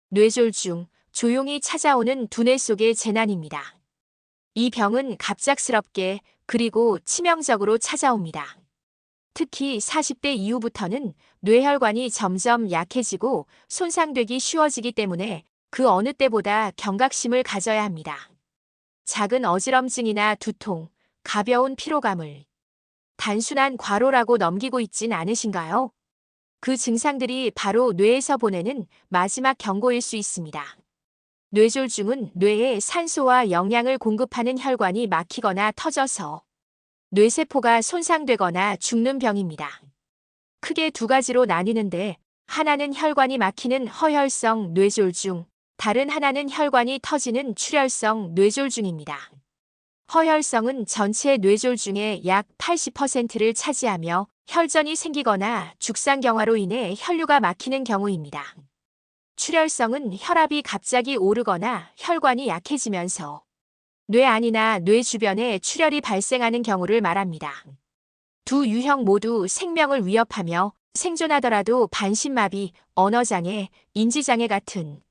뇌졸중, 조용히 찾아오는 두뇌 속의 재난입니다. 이 병은 갑작스럽게 그리고 치명적으로 찾아옵니다. 특히 40대 이후부터는 뇌혈관이 점점 약해지고 손상되기 쉬워지기 때문에 그 어느 때보다 경각심을 가져야 합니다. 작은 어지럼증이나 두통, 가벼운 피로감을 단순한 과로라고 넘기고 있진 않으신가요? 그 증상들이 바로 뇌에서 보내는 마지막 경고일 수 있습니다. 뇌졸중은 뇌에 산소와 영양을 공급하는 혈관이 막히거나 터져서 뇌세포가 손상되거나 죽는 병입니다. 크게 두 가지로 나뉘는데 하나는 혈관이 막히는 허혈성 뇌졸중, 다른 하나는 혈관이 터지는 출혈성 뇌졸중입니다. 허혈성은 전체 뇌졸중의 약 80%를 차지하며 혈전이 생기거나 죽상경화로 인해 혈류가 막히는 경우입니다. 출혈성은 혈압이 갑자기 오르거나 혈관이 약해지면서 뇌 안이나 뇌 주변에 출혈이 발생하는 경우를 말합니다. 두 유형 모두 생명을 위협하며 생존하더라도 반신마비, 언어장애, 인지장애 같은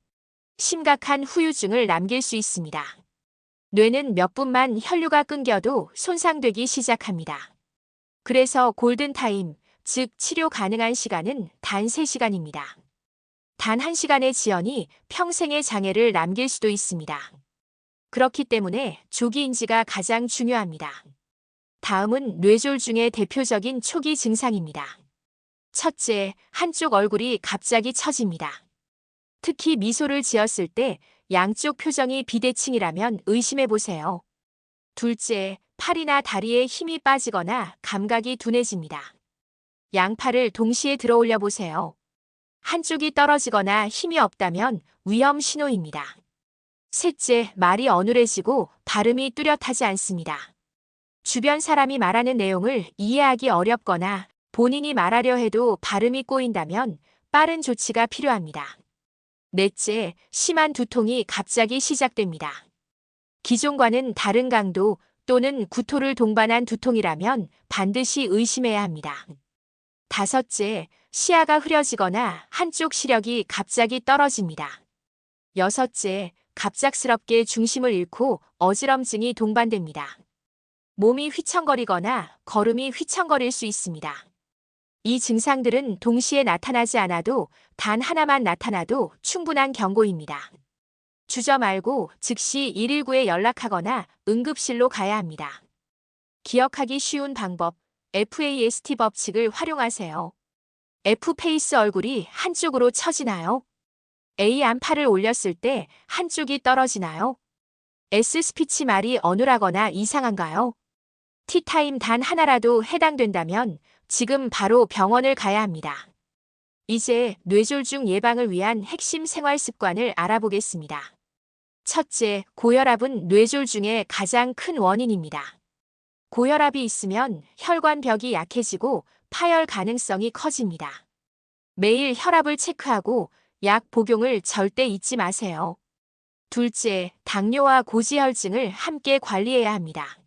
심각한 후유증을 남길 수 있습니다. 뇌는 몇 분만 혈류가 끊겨도 손상되기 시작합니다. 그래서 골든타임, 즉 치료 가능한 시간은 단 3시간입니다. 단 1시간의 지연이 평생의 장애를 남길 수도 있습니다. 그렇기 때문에 조기 인지가 가장 중요합니다. 다음은 뇌졸중의 대표적인 초기 증상입니다. 첫째, 한쪽 얼굴이 갑자기 처집니다. 특히 미소를 지었을 때 양쪽 표정이 비대칭이라면 의심해 보세요. 둘째, 팔이나 다리에 힘이 빠지거나 감각이 둔해집니다. 양팔을 동시에 들어 올려 보세요. 한쪽이 떨어지거나 힘이 없다면 위험 신호입니다. 셋째, 말이 어눌해지고 발음이 뚜렷하지 않습니다. 주변 사람이 말하는 내용을 이해하기 어렵거나 본인이 말하려 해도 발음이 꼬인다면 빠른 조치가 필요합니다. 넷째, 심한 두통이 갑자기 시작됩니다. 기존과는 다른 강도 또는 구토를 동반한 두통이라면 반드시 의심해야 합니다. 다섯째, 시야가 흐려지거나 한쪽 시력이 갑자기 떨어집니다. 여섯째, 갑작스럽게 중심을 잃고 어지럼증이 동반됩니다. 몸이 휘청거리거나 걸음이 휘청거릴 수 있습니다. 이 증상들은 동시에 나타나지 않아도 단 하나만 나타나도 충분한 경고입니다. 주저 말고 즉시 119에 연락하거나 응급실로 가야 합니다. 기억하기 쉬운 방법, FAST 법칙을 활용하세요. F 페이스 얼굴이 한쪽으로 처지나요? A 안팔을 올렸을 때 한쪽이 떨어지나요? S 스피치 말이 어눌하거나 이상한가요? T 타임 단 하나라도 해당된다면 지금 바로 병원을 가야 합니다. 이제 뇌졸중 예방을 위한 핵심 생활 습관을 알아보겠습니다. 첫째, 고혈압은 뇌졸중의 가장 큰 원인입니다. 고혈압이 있으면 혈관벽이 약해지고 파열 가능성이 커집니다. 매일 혈압을 체크하고 약 복용을 절대 잊지 마세요. 둘째, 당뇨와 고지혈증을 함께 관리해야 합니다.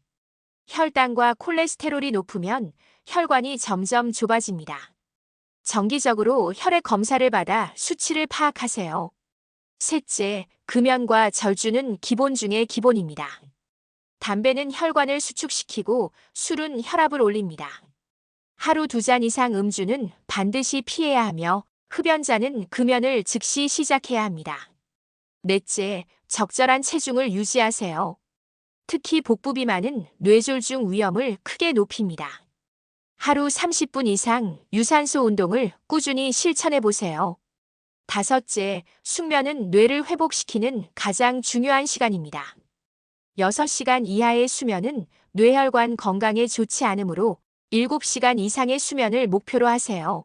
혈당과 콜레스테롤이 높으면 혈관이 점점 좁아집니다. 정기적으로 혈액 검사를 받아 수치를 파악하세요. 셋째, 금연과 절주는 기본 중의 기본입니다. 담배는 혈관을 수축시키고 술은 혈압을 올립니다. 하루 2잔 이상 음주는 반드시 피해야 하며 흡연자는 금연을 즉시 시작해야 합니다. 넷째, 적절한 체중을 유지하세요. 특히 복부 비만은 뇌졸중 위험을 크게 높입니다. 하루 30분 이상 유산소 운동을 꾸준히 실천해 보세요. 다섯째, 숙면은 뇌를 회복시키는 가장 중요한 시간입니다. 6시간 이하의 수면은 뇌혈관 건강에 좋지 않으므로 7시간 이상의 수면을 목표로 하세요.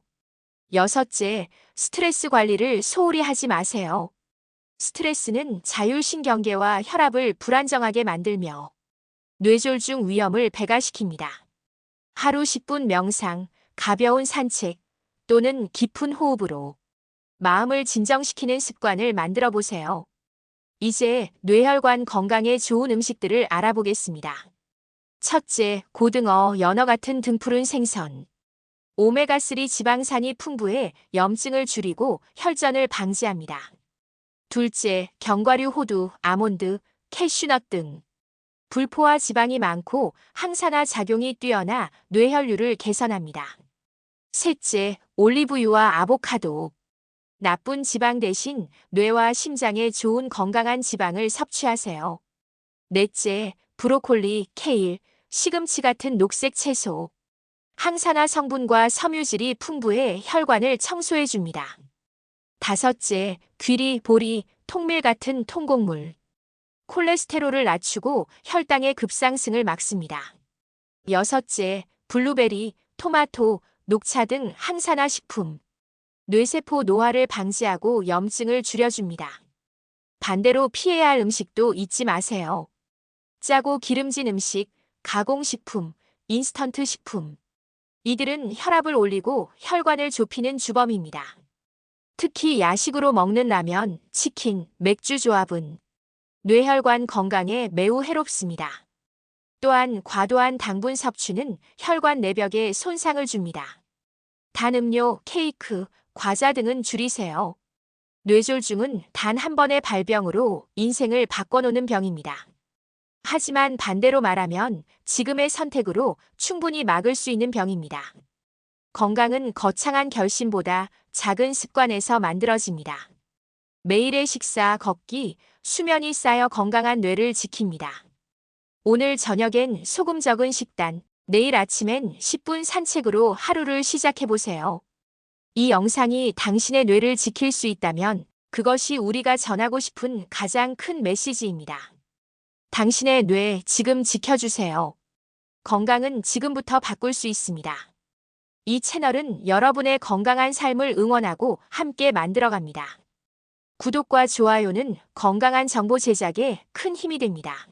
여섯째, 스트레스 관리를 소홀히 하지 마세요. 스트레스는 자율신경계와 혈압을 불안정하게 만들며 뇌졸중 위험을 배가시킵니다. 하루 10분 명상, 가벼운 산책 또는 깊은 호흡으로 마음을 진정시키는 습관을 만들어 보세요. 이제 뇌혈관 건강에 좋은 음식들을 알아보겠습니다. 첫째, 고등어, 연어 같은 등푸른 생선. 오메가3 지방산이 풍부해 염증을 줄이고 혈전을 방지합니다. 둘째, 견과류, 호두, 아몬드, 캐슈넛 등. 불포화 지방이 많고 항산화 작용이 뛰어나 뇌혈류를 개선합니다. 셋째, 올리브유와 아보카도. 나쁜 지방 대신 뇌와 심장에 좋은 건강한 지방을 섭취하세요. 넷째, 브로콜리, 케일, 시금치 같은 녹색 채소. 항산화 성분과 섬유질이 풍부해 혈관을 청소해 줍니다. 다섯째, 귀리, 보리, 통밀 같은 통곡물. 콜레스테롤을 낮추고 혈당의 급상승을 막습니다. 여섯째, 블루베리, 토마토, 녹차 등 항산화 식품. 뇌세포 노화를 방지하고 염증을 줄여줍니다. 반대로 피해야 할 음식도 잊지 마세요. 짜고 기름진 음식, 가공식품, 인스턴트 식품. 이들은 혈압을 올리고 혈관을 좁히는 주범입니다. 특히 야식으로 먹는 라면, 치킨, 맥주 조합은 뇌혈관 건강에 매우 해롭습니다. 또한 과도한 당분 섭취는 혈관 내벽에 손상을 줍니다. 단 음료, 케이크, 과자 등은 줄이세요. 뇌졸중은 단 한 번의 발병으로 인생을 바꿔놓는 병입니다. 하지만 반대로 말하면 지금의 선택으로 충분히 막을 수 있는 병입니다. 건강은 거창한 결심보다 작은 습관에서 만들어집니다. 매일의 식사, 걷기, 수면이 쌓여 건강한 뇌를 지킵니다. 오늘 저녁엔 소금 적은 식단, 내일 아침엔 10분 산책으로 하루를 시작해보세요. 이 영상이 당신의 뇌를 지킬 수 있다면 그것이 우리가 전하고 싶은 가장 큰 메시지입니다. 당신의 뇌 지금 지켜주세요. 건강은 지금부터 바꿀 수 있습니다. 이 채널은 여러분의 건강한 삶을 응원하고 함께 만들어갑니다. 구독과 좋아요는 건강한 정보 제작에 큰 힘이 됩니다.